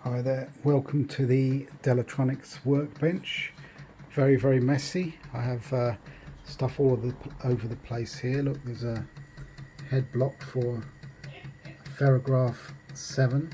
Hi there, welcome to the Delatronics workbench. Very messy. I have stuff all over the place here. Look, there's a head block for Ferrograph 7,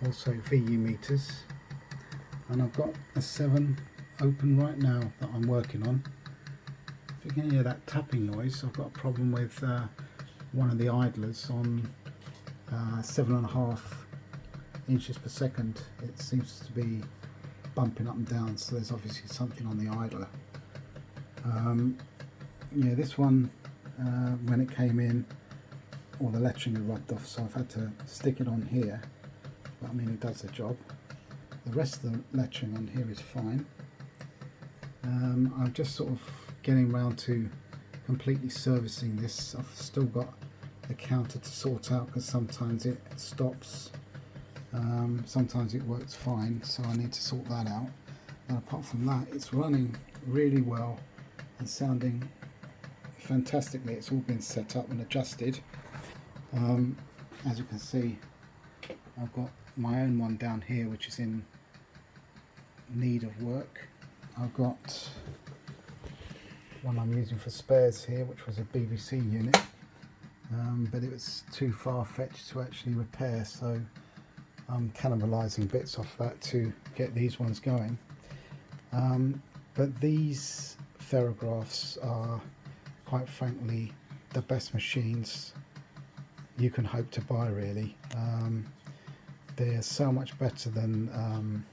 also VU meters, and I've got a 7 open right now that I'm working on. If you can hear that tapping noise, I've got a problem with one of the idlers on 7.5 inches per second. It seems to be bumping up and down, so there's obviously something on the idler. Yeah, this one, when it came in, all the lettering had rubbed off, so I've had to stick it on here, but I mean, it does the job. The rest of the lettering on here is fine. I'm just sort of getting around to completely servicing this. I've still got the counter to sort out because sometimes it stops, sometimes it works fine, so I need to sort that out. And apart from that, it's running really well and sounding fantastically. It's all been set up and adjusted. As you can see, I've got my own one down here which is in need of work. I've got one I'm using for spares here, which was a BBC unit, but it was too far-fetched to actually repair, so I'm cannibalising bits off that to get these ones going. But these Ferrographs are, quite frankly, the best machines you can hope to buy, really. They're so much better than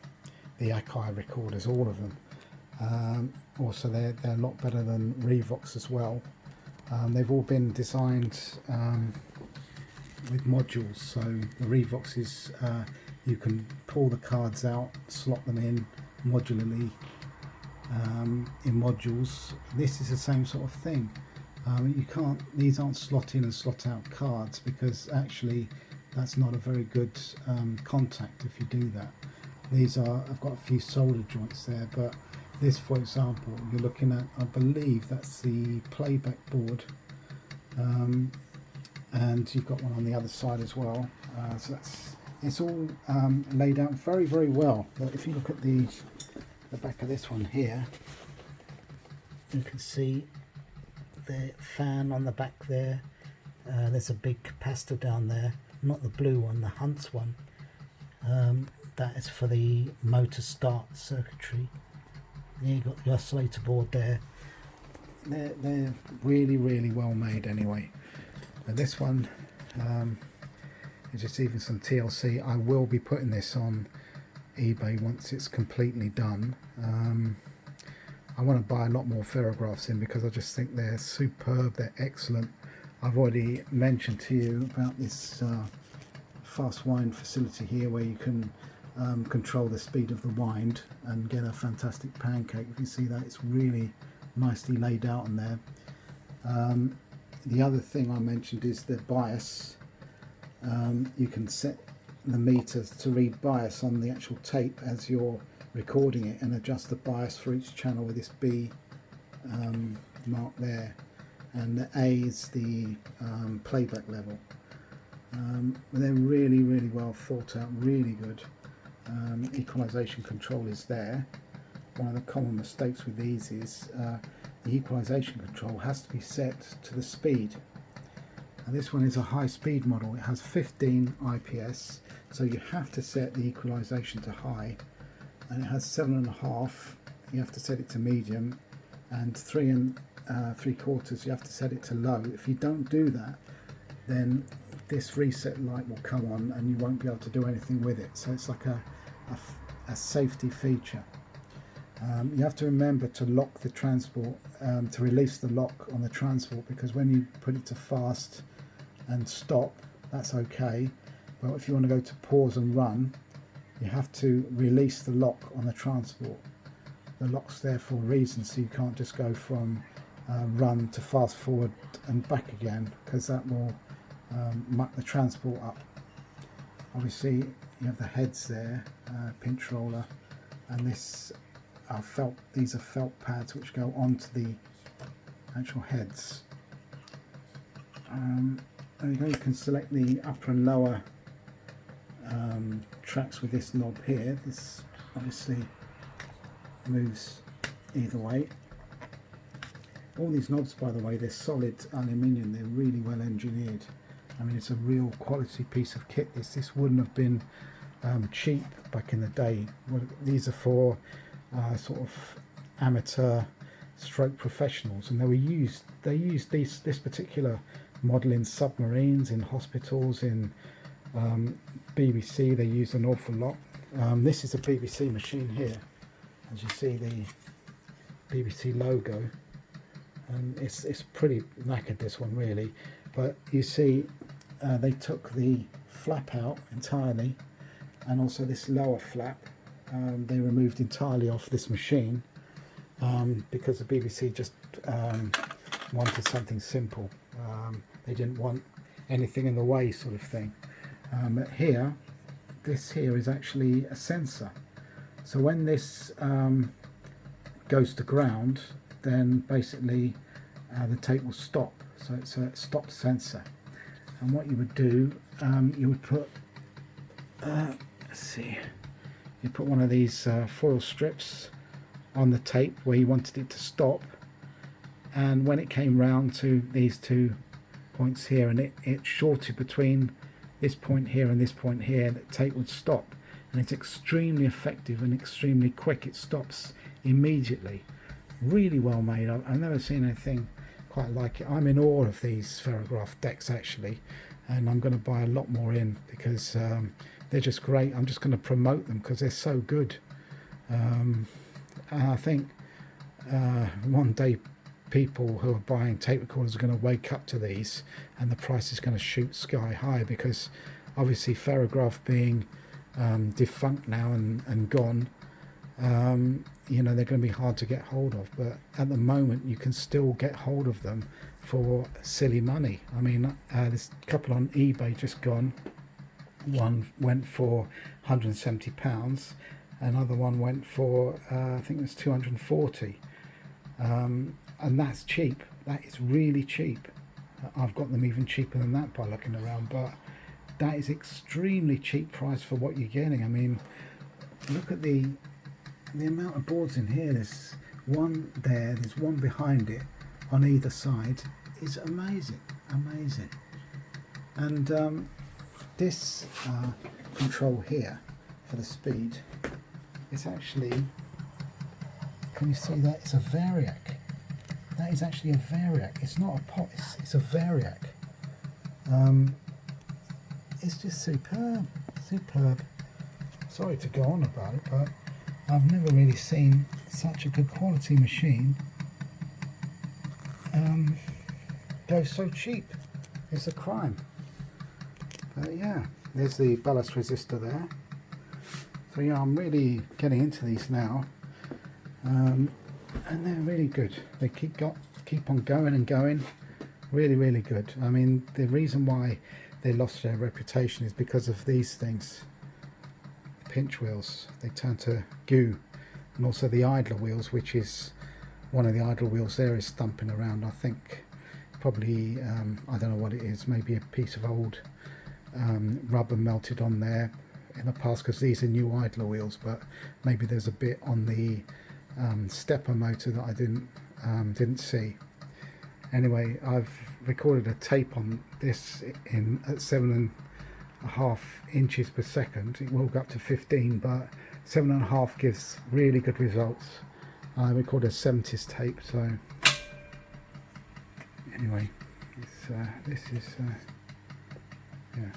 the Akai recorders, all of them. Also, they're a lot better than Revox as well. They've all been designed with modules, so the Revox is you can pull the cards out, slot them in modularly in modules. This is the same sort of thing. You can't, these aren't slot in and slot out cards, because actually that's not a very good contact if you do that. These are, I've got a few solder joints there, but this, for example, you're looking at, I believe that's the playback board, and you've got one on the other side as well. So it's all laid out very well. But if you look at the back of this one here, you can see the fan on the back there. There's a big capacitor down there, not the blue one, the Hunt's one. That is for the motor start circuitry. You've got the oscillator board there. They're really well made anyway. And this one is just even some TLC. I will be putting this on eBay once it's completely done. I want to buy a lot more Ferrographs in because I just think they're superb, they're excellent. I've already mentioned to you about this fast wind facility here, where you can control the speed of the wind and get a fantastic pancake. If you see that, it's really nicely laid out in there. The other thing I mentioned is the bias. You can set the meters to read bias on the actual tape as you're recording it, and adjust the bias for each channel with this B mark there, and the A is the playback level. They're really well thought out, really good. Equalization control is there. One of the common mistakes with these is the equalization control has to be set to the speed, and this one is a high speed model. It has 15 IPS, so you have to set the equalization to high, and it has 7.5, you have to set it to medium, and 3 3/4 you have to set it to low. If you don't do that, then this reset light will come on and you won't be able to do anything with it. So it's like a safety feature. You have to remember to lock the transport, to release the lock on the transport, because when you put it to fast and stop, that's okay, but if you want to go to pause and run, you have to release the lock on the transport. The lock's there for a reason, so you can't just go from run to fast forward and back again, because that will muck the transport up. Obviously you have the heads there, pinch roller, and this are felt. These are felt pads which go onto the actual heads. There you go. You can select the upper and lower retracts with this knob here. This obviously moves either way. All these knobs, by the way, they're solid aluminium. They're really well engineered. I mean, it's a real quality piece of kit. This wouldn't have been cheap back in the day. These are for sort of amateur stroke professionals, and they used this particular model in submarines, in hospitals, in BBC. They use an awful lot. This is a BBC machine here, as you see the BBC logo, and it's pretty knackered, this one, really. But you see they took the flap out entirely, and also this lower flap they removed entirely off this machine, because the BBC just wanted something simple. They didn't want anything in the way, sort of thing. Here, this here is actually a sensor. So when this goes to ground, then basically the tape will stop. So it's a stop sensor. And what you would do, you would put, let's see, you put one of these foil strips on the tape where you wanted it to stop, and when it came round to these 2 points here, and it shorted between this point here and this point here, the tape would stop. And it's extremely effective and extremely quick. It stops immediately. Really well made. I've never seen anything quite like it. I'm in awe of these Ferrograph decks, actually, and I'm going to buy a lot more in, because they're just great. I'm just going to promote them because they're so good. And I think one day people who are buying tape recorders are going to wake up to these, and the price is going to shoot sky high, because obviously Ferrograph being defunct now and gone, you know, they're going to be hard to get hold of. But at the moment you can still get hold of them for silly money. I mean, there's a couple on eBay just gone. One went for £170, another one went for I think it was 240, and that's cheap. That is really cheap. I've got them even cheaper than that by looking around, but that is extremely cheap price for what you're getting. I mean, look at the amount of boards in here. There's one there, there's one behind it on either side. It's amazing, amazing. And this control here for the speed, it's actually, can you see that? It's a variac. That is actually a variac. It's not a pot, it's a variac. It's just superb, superb. Sorry to go on about it, but I've never really seen such a good quality machine go so cheap. It's a crime. But yeah, there's the ballast resistor there. So yeah, I'm really getting into these now, and they're really good. They keep on going and going. Really, really good. I mean, the reason why they lost their reputation is because of these things. Pinch wheels, they turn to goo, and also the idler wheels, which is one of the idler wheels there is thumping around. I think probably I don't know what it is, maybe a piece of old rubber melted on there in the past, because these are new idler wheels, but maybe there's a bit on the stepper motor that I didn't see. Anyway, I've recorded a tape on this at 7.5 inches per second. It will go up to 15, but 7.5 gives really good results. I recorded a 70s tape, so anyway, this is yeah.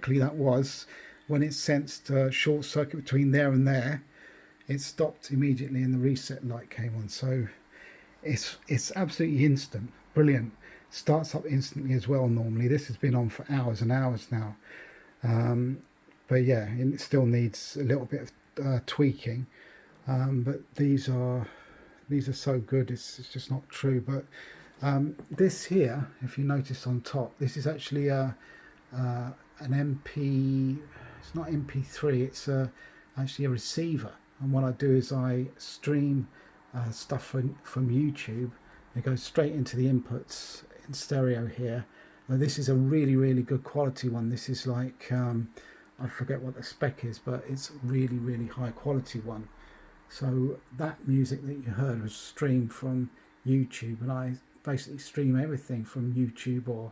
quickly that was. When it sensed a short circuit between there and there, it stopped immediately and the reset light came on. So it's absolutely instant, brilliant. Starts up instantly as well. Normally this has been on for hours and hours now, but yeah, it still needs a little bit of tweaking, but these are so good, it's just not true. But this here, if you notice on top, this is actually an MP, it's not MP3, it's actually a receiver. And what I do is I stream stuff from YouTube. It goes straight into the inputs in stereo here. Now this is a really good quality one. This is like I forget what the spec is, but it's really high quality one. So that music that you heard was streamed from YouTube, and I basically stream everything from YouTube or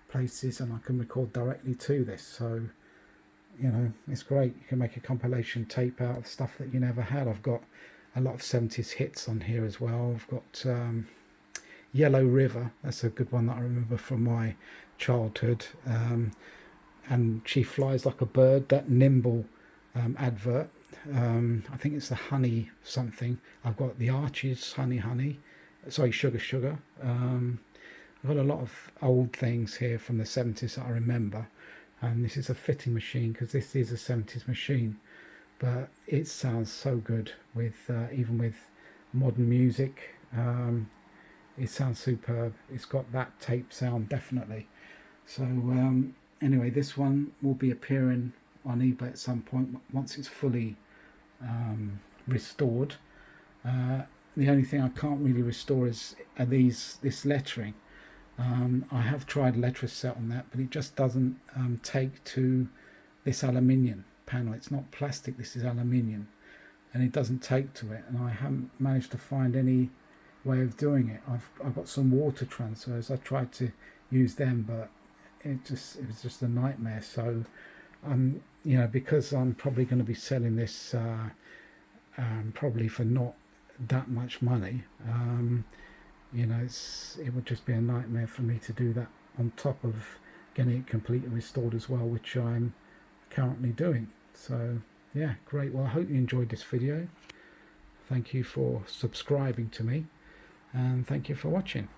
places, and I can record directly to this. So you know, it's great. You can make a compilation tape out of stuff that you never had. I've got a lot of 70s hits on here as well. I've got Yellow River, that's a good one that I remember from my childhood, and She Flies Like a Bird, that Nimble advert. I think it's the Honey something. I've got the Arches, Honey, sorry, Sugar. I've got a lot of old things here from the 70s that I remember, and this is a fitting machine because this is a 70s machine, but it sounds so good with even with modern music. It sounds superb. It's got that tape sound, definitely. So anyway, this one will be appearing on eBay at some point once it's fully restored. The only thing I can't really restore is this lettering. I have tried letraset on that, but it just doesn't take to this aluminium panel. It's not plastic, this is aluminium, and it doesn't take to it, and I haven't managed to find any way of doing it. I've got some water transfers. I tried to use them, but it was just a nightmare. So you know, because I'm probably going to be selling this probably for not that much money, you know, it would just be a nightmare for me to do that on top of getting it completely restored as well, which I'm currently doing. So yeah, great. Well, I hope you enjoyed this video. Thank you for subscribing to me, and thank you for watching.